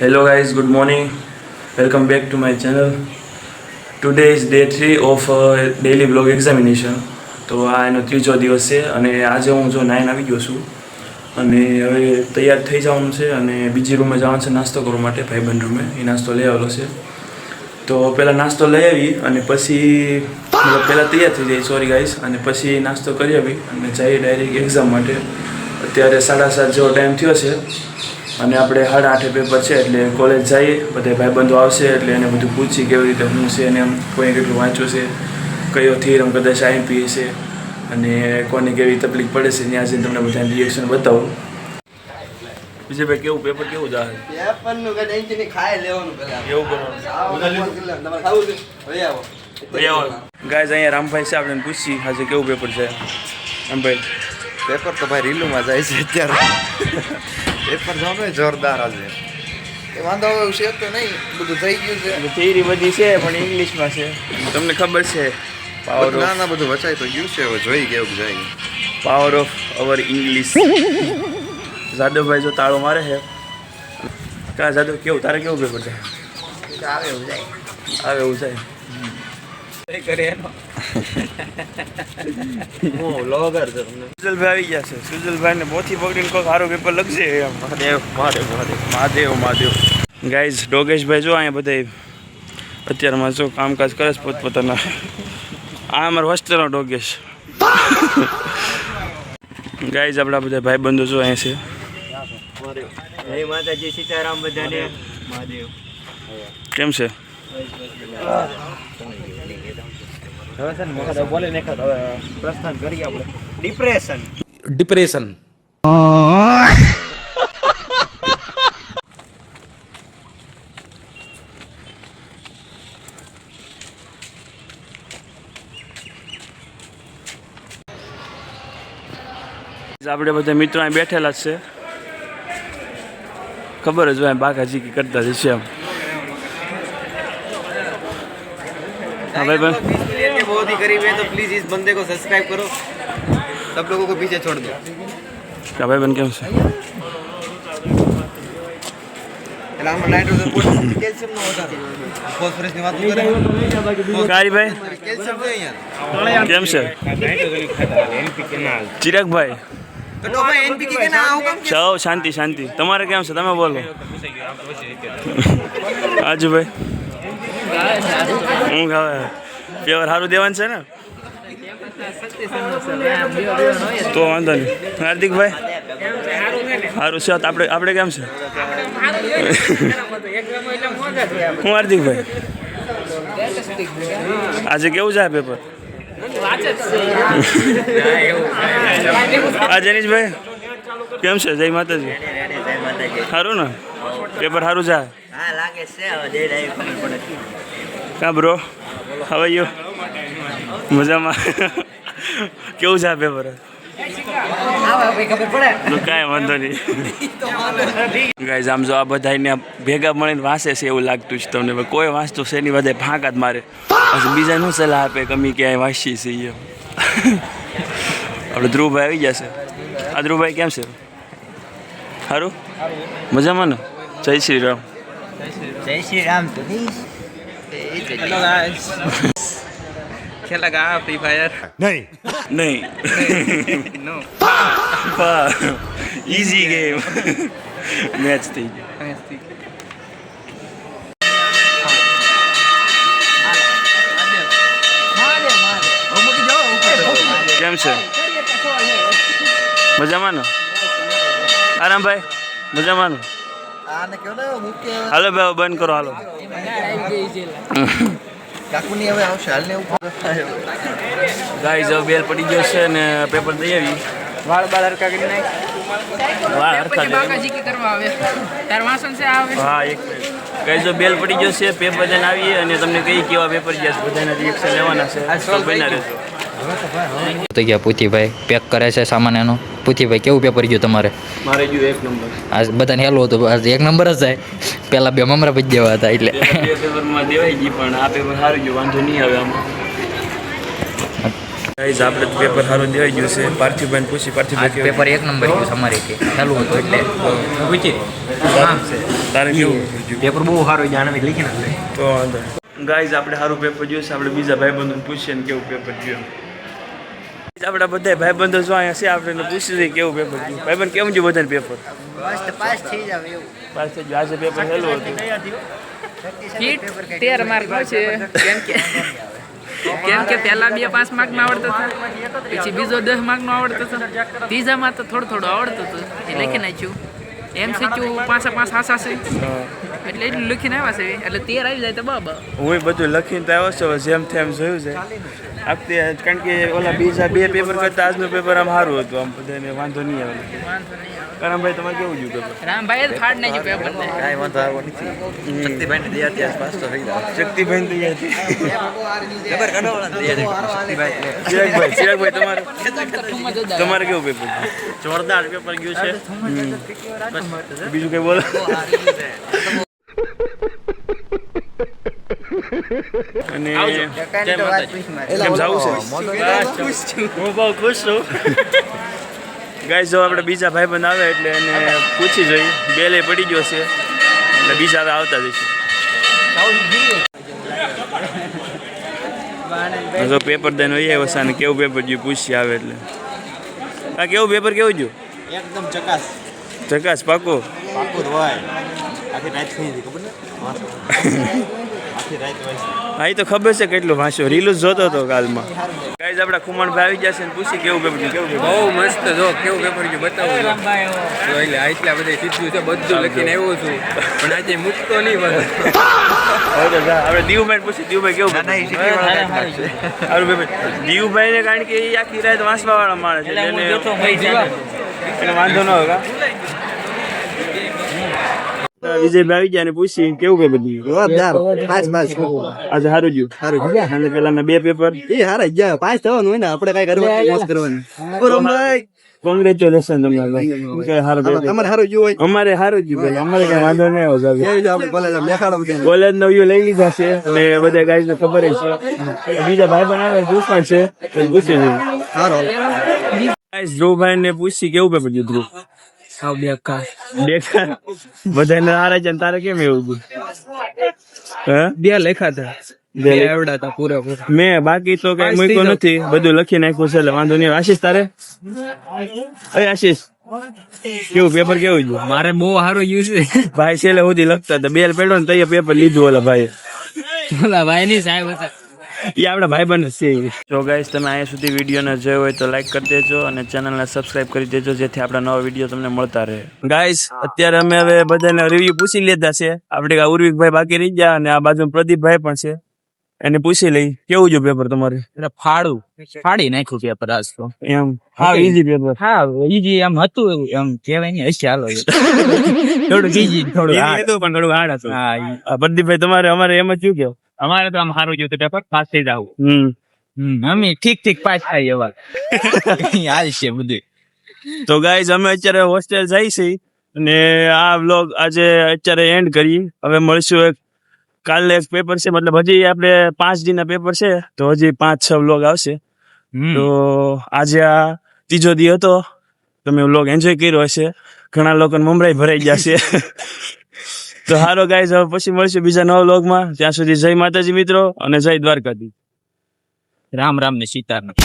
Hello guys, good morning. Welcome back to my channel. Today is day 3 of daily vlog examination. તો આ એનો ત્રીજો દિવસ છે અને આજે હું જો 9 આવી ગયો છું અને હવે તૈયાર થઈ જવાનું છે અને બીજી રૂમે જવાનું છે નાસ્તો કરવા માટે ભાઈબંધ રૂમે. એ નાસ્તો લઈ આવેલો છે. તો પહેલાં નાસ્તો લઈ આવી અને પછી પહેલાં તૈયાર થઈ જાય સોરી ગાઈસ અને પછી નાસ્તો કરી આવી અને જઈએ ડાયરેક્ટ એક્ઝામ માટે. અત્યારે 7:30 જેવો ટાઈમ થયો છે અને આપણે 8:30 પેપર છે એટલે કોલેજ જઈએ, બધા ભાઈબંધો આવશે એટલે એને બધું પૂછી કેવી રીતે શું છે અને એમ કોઈ કેટલું વાંચ્યું છે, કયો થિયરમ કદાચ આઈએમપી છે અને કોને કેવી તકલીફ પડે છે ત્યાં જઈને તમને બધાને રિએક્શન બતાવું. બીજે ભાઈ કેવું પેપર કેવું જાય? પેપરનું કઈ ટેન્શન નહીં, ખાઈ લેવાનું પહેલા. એવું કરવાનું. તમારે ખાવું છે? ભાઈ આવો. ગાઈઝ અહીંયા રામભાઈ છે, આપણે પૂછી આજે કેવું પેપર છે રામભાઈ? પેપર તો ભાઈ રીલુમાં જાય છે અત્યારે. પેપર જાવ જોરદાર આજે. એ વાંધો એવું છે તો નહીં, બધું થઈ ગયું છે. થિયરી બધી છે પણ ઇંગ્લિશમાં છે. તમને ખબર છે પાવર ઓફ ના બધું વચાય તો ગયું છે, હવે જોઈ કેવું જાય. Power of our English. Jadavbhai જો તાળો મારે છે. કા જાદવ કેવું તારે કેવું પેપર છે? આવે એવું જાય. આવે એવું જાય. સુજલભાઈ આવી ગયા છે. સુજલભાઈને મોથી પકડીને કોઈ સારું પેપર લખશે એમ. મહાદેવ. ગાઈઝ ડોગેશભાઈ જો અહીંયા બધા અત્યારમાં જો કામકાજ કરે છે પોતપોતાના. આ અમારા હોસ્ટેલનો ડોગેશ. ગાઈઝ આપણા બધા ભાઈબંધો જો અહીંયા છે. જય માતાજી, સીતારામ બધાને. મહાદેવ કેમ છે? હવે છે ને બોલે ને હવે પ્રસ્થાન કરીએ આપણે. ડિપ્રેશન આપણે બધા મિત્રો અહીં બેઠેલા જ છે. ખબર જ હોય બાકાજી કરતા જ છે એમ. हाँ भाई बन बहुत ही गरीब है तो प्लीज इस बंदे को सब्सक्राइब करो, सब लोगों को पीछे छोड़ दो. क्या भाई बन કેમ છે? એટલે આમાં નાઇટ્રોજન કેલ્શિયમ નો વધારે ફોસ્ફરસ ની વાત કરે. કારી ભાઈ કેલ્શિયમ છે અહીંયા. કેમ છે? ચિરાગભાઈ તો ભાઈ એનપીકે કે ના આવું કામ ચાઓ શાંતિ. તમારે કેમ છે તમે બોલો. આજુભાઈ હું ખાવે પેપર સારું દેવાનું છે ને તો વાંધો નહીં. હાર્દિકભાઈ સારું છે આપણે કેમ છે? હું હાર્દિકભાઈ આજે કેવું છે પેપર? આ જનીશભાઈ કેમ છે? જય માતાજી. સારું ને પેપર? સારું છે. કા બ્રો હવે યુ મજામાં? કેવું છે આ પેપર? કાંઈ વાંધો નહીં. ગાઈઝ આમ જો આ બધાને ભેગા મળીને વાંચે છે એવું લાગતું છે તમને. કોઈ વાંચતું છે એની બધા ફાંકા જ મારે. પછી બીજા શું સલાહ આપે કે અમે ક્યાંય વાંચીએ છીએ. આપણે ધ્રુવભાઈ આવી ગયા છે. આ ધ્રુવભાઈ કેમ છે? સારું મજામાં ને? જય શ્રી રામ. જય શ્રી રામ. हेलो गाइस, खेलेगा फ्री फायर? नहीं नो, इजी गेम. मैच थी. કેમ છે? મજામાં ને? આરામભાઈ મજામાં ને? હાલો ભાઈ બંધ કરો. હાલો ગાઈઝ હવે બેલ પડી ગયો છે ને પેપર દઈ આવી. વાળ હરકા કરી નાખ. વાળ હરકા કરવા આવે તાર વાસણ છે આવે. હા એક ગાઈઝ જો બેલ પડી ગયો છે પેપર દઈને આવીએ અને તમને કઈ કેવા પેપર ગયા છે બધાના રિએક્શન લેવાના છે. તો બના રહેજો. તો ગયા પૂતીભાઈ પેક કરે છે સામાન એનો. પૂતીભાઈ કેવું પેપર ગયું તમારે? મારે ગયું 1 નંબર. આજ બધાને હેલો હતો, આજ 1 નંબર જ જાય. પહેલા 2 મમરા પછી દેવા હતા એટલે બે પેપરમાં દેવાઈ ગઈ પણ આ પેપર સારું ગયું, વાંધો નહીં આવે આમાં. ગાઈઝ આપણે તો પેપર સારું દેવાઈ ગયું છે. પાર્થિવભાઈને પૂછી આ પાર્થિવભાઈ કેવું? પેપર એક નંબર ગયું અમારે કે ચાલુ હતું એટલે પૂછી તારે કેવું? પેપર બહુ સારું જાણવી લીખી નાખે. તો વાંધો ગાઈઝ આપણે સારું પેપર જોયું છે. આપણે બીજા ભાઈબંધોને પૂછીએ ને કેવું પેપર જોયું. આપણા બધા ભાઈબંધો જો અહીંયા છે આપણે પૂછી દઈએ કેવું પેપર જોયું. ભાઈબંધ કેવું જોયું બધાને પેપર? પાસ થઈ જાવ એવું. પાસ થઈ ગયું. આજે પેપર હેલું હતું. 13 માર્ક છે કેમ કે પહેલા 2 5 માર્ક નો આવડતો હતો પછી બીજો 10 માર્ક નો આવડતો હતો ત્રીજામાં તો થોડું આવડતું હતું એ લખી નાખ્યું MCQ 5 હાસા છે એટલે એટલું લખીને આવ્યા છે એટલે 13 આવી જાય તો બાબા હું બધું લખીને તો આવ્યો છું. જેમ તેમ જોયું છે આખતે કારણ કે ઓલા બીજા 2 પેપર કરતા આજનું પેપર આમ સારું હતું. આમ બધાને વાંધો નહીં આવે. કરમભાઈ તમારે કેવું જોયું પેપર? રામભાઈ જ ફાડ નાખ્યું પેપર ને કાંઈ વાંધો આવ્યો નથી. શક્તિભાઈને દયા ત્યાં પાસ તો થઈ જાય. શક્તિભાઈ તૈયાર છે. પેપર કાઢવાના શક્તિભાઈ. ચિરાગભાઈ તમારે કેવું પેપર? જોરદાર પેપર ગયું છે. બીજું કઈ બોલો? અને કેમ જાવું છે? હું બહુ ખુશ છું. ગાઈસ જો આપણે બીજા ભાઈબંધ આવે એટલે એને પૂછી જોઈએ. બેલે પડી ગયો છે એટલે બીજા હવે આવતા જશે. જો પેપર દઈને હોય આવ્યો છે અને કેવું પેપર જોયું પૂછી આવે એટલે. આ કેવું પેપર કેવું જોયું? એકદમ ચકાસ ચકાસ પાકો. પાકું હોય આખી રાત થઈ હતી ખબર ને આખી રાત હોય. હા એ તો ખબર છે કેટલું વાંચ્યો. રીલું જ જોતો હતો કાલમાં. ગાઈસ આપણા ખુમાણભાઈ આવી જશે ને પૂછી કેવું પેપર જોયું. કેવું પેપર? બહુ મસ્ત જો કેવું પેપર ગયું બતાવો એટલે આટલા બધા સીધું છે બધું લખીને આવ્યો છું પણ આજે મૂકતો નહીં બધું. હવે તો જા, આપણે દીવુભાઈને પૂછી. દીવુભાઈ કેવું પેપર? સારું પેપર. દીવુભાઈને કારણ કે એ આખી રાત વાંચવા વાળા માણસ છે એટલે એને વાંધો ન હોય. વિજયભાઈ આવી ગયા ને પૂછી કેવું પેપર દીધું? જોરદાર. પાસ આજે સારું ગયું. અને પેલાના 2 પેપર એ હારા ગયા. પાસ થવાનું હોય ને આપણે કઈ કરવાનું. કોંગ્રેચ્યુલેશન તમને. સારું પેપર. તમારે સારું ગયું હોય. અમારે સારું ગયું પેલા. અમારે કઈ વાંધો નહીં આવ્યો. આપણે કોલેજ લેખાડો બધા. કોલેજ નો વ્યૂ લઈ લીધા છે અને બધા ગાઈસ ને ખબર છે. બીજા ભાઈ બનાવે દુશ્મન છે તો પૂછી જોઈએ. સારો. ગાઈસ ધ્રુવભાઈ ને પૂછી કેવું પેપર ગયું? ધ્રુવ બેકાર. બધાને હારે છે ને તારે કેમ એવું ગયું? હે 2 લેખા હતા આવડા પૂરેપૂરા. મેં બાકી તો કઈ મૂક્યું નથી. બધું લખી નાખ્યું છે એટલે વાંધો નહીં. આશીષ તારે? આશીષ કેવું પેપર કેવું ગયું? મારે બહુ સારું ગયું છે ભાઈ છેલ્લે સુધી લખતા હતા. બેલ પેડો ને તૈય પેપર લીધું ઓલા ભાઈ. ઓલા ભાઈ ની સાહેબ હતા એ આપણા ભાઈબંધ છે. જો ગાઈસ તમે અહીંયા સુધી વિડીયોને જોયો હોય તો લાઈક કરી દેજો અને ચેનલને સબસ્ક્રાઇબ કરી દેજો જેથી આપણા નવા વિડીયો તમને મળતા રહે. ગાઈસ અત્યારે અમે હવે બધાને રિવ્યુ પૂછી લીધા છે. આપણે ઉર્વિકભાઈ બાકી રહી ગયા અને આ બાજુ પ્રદીપભાઈ પણ છે. એને પૂછી લઈ કેવું જો પેપર તમારે? ફાડી નાખ્યું પેપર આજ તો એમ હા ઈઝી પેપર. હા ઈજી એમ હતું એવું એમ કહેવાય ને હશે હાલો થોડું ઈજી થોડું hard. હતું પણ થોડું હાર્ડ હતું. હા પ્રદીપભાઈ તમારે અમારે એમ જ શું કેવું? અમારે તો આમ સારું ગયું હતું પેપર પાસ થઈ જાવ. અમે ઠીક પાસ થાય એવા હાલ છે બધું. તો ગાઈઝ અમે અત્યારે હોસ્ટેલ જઈ છીએ અને આ વ્લોગ આજે અત્યારે એન્ડ કરી. હવે મળશું કાલે એક પેપર છે મતલબ હજી આપણે 5 દિનના પેપર છે તો હજી 5-6 વ્લોગ આવશે. તો આજે આ ત્રીજો દી હતો. તમે વ્લોગ એન્જોય કર્યો હશે. ઘણા લોકોને મમરાઈ ભરાઈ ગયા છે. તો હારો ગાઈઝ હવે પછી મળશું બીજા નવા વ્લોગમાં. ત્યાં સુધી જય માતાજી મિત્રો અને જય દ્વારકાધીશ. રામ ને સીતારામ.